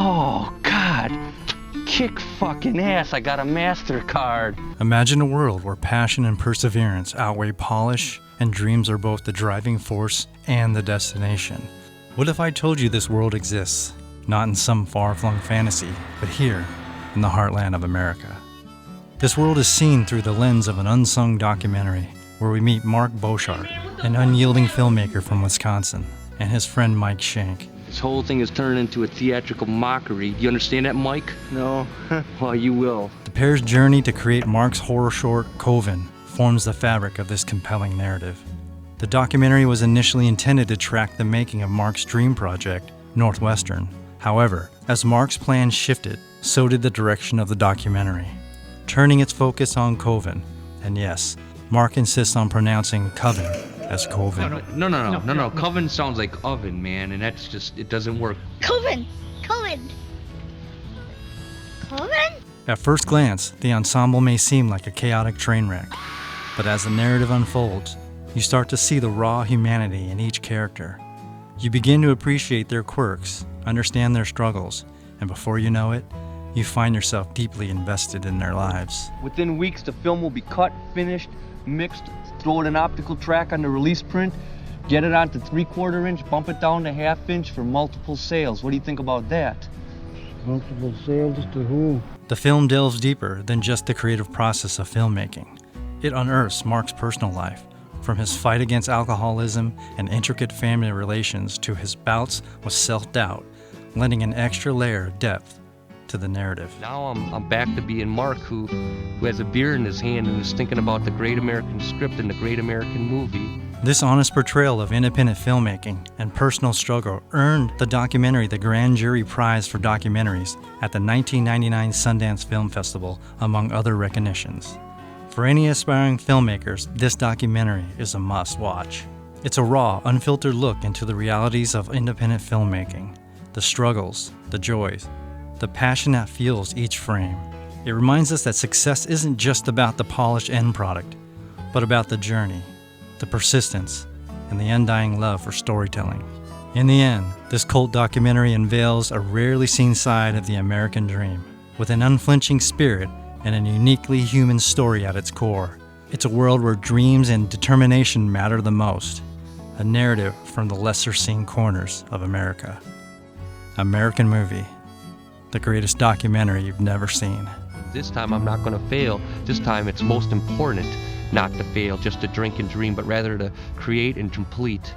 Oh, God. Kick fucking ass. I got a MasterCard. Imagine a world where passion and perseverance outweigh polish, and dreams are both the driving force and the destination. What if I told you this world exists, not in some far-flung fantasy, but here, in the heartland of America? This world is seen through the lens of an unsung documentary, where we meet Mark Borchardt, an unyielding filmmaker from Wisconsin, and his friend Mike Schank. This whole thing is turned into a theatrical mockery. Do you understand that, Mike? No. Well, you will. The pair's journey to create Mark's horror short, Coven, forms the fabric of this compelling narrative. The documentary was initially intended to track the making of Mark's dream project, Northwestern. However, as Mark's plans shifted, so did the direction of the documentary, turning its focus on Coven. And yes, Mark insists on pronouncing Coven as Coven. No. Coven sounds like oven, man, and that's just, it doesn't work. Coven! At first glance, the ensemble may seem like a chaotic train wreck, but as the narrative unfolds, you start to see the raw humanity in each character. You begin to appreciate their quirks, understand their struggles, and before you know it, you find yourself deeply invested in their lives. Within weeks, the film will be cut, finished, mixed, throw it an optical track on the release print, get it onto 3/4 inch, bump it down to 1/2 inch for multiple sales. What do you think about that? Multiple sales to whom? The film delves deeper than just the creative process of filmmaking. It unearths Mark's personal life, from his fight against alcoholism and intricate family relations to his bouts with self-doubt, lending an extra layer of depth to the narrative. Now I'm back to being Mark, who has a beer in his hand and who's thinking about the great American script and the great American movie. This honest portrayal of independent filmmaking and personal struggle earned the documentary the Grand Jury Prize for Documentaries at the 1999 Sundance Film Festival, among other recognitions. For any aspiring filmmakers, this documentary is a must-watch. It's a raw, unfiltered look into the realities of independent filmmaking, the struggles, the joys, the passion that fuels each frame. It reminds us that success isn't just about the polished end product, but about the journey, the persistence, and the undying love for storytelling. In the end, this cult documentary unveils a rarely seen side of the American dream, with an unflinching spirit and a uniquely human story at its core. It's a world where dreams and determination matter the most, a narrative from the lesser-seen corners of America. American Movie, the greatest documentary you've never seen. This time I'm not going to fail. This time it's most important not to fail, just to drink and dream, but rather to create and complete.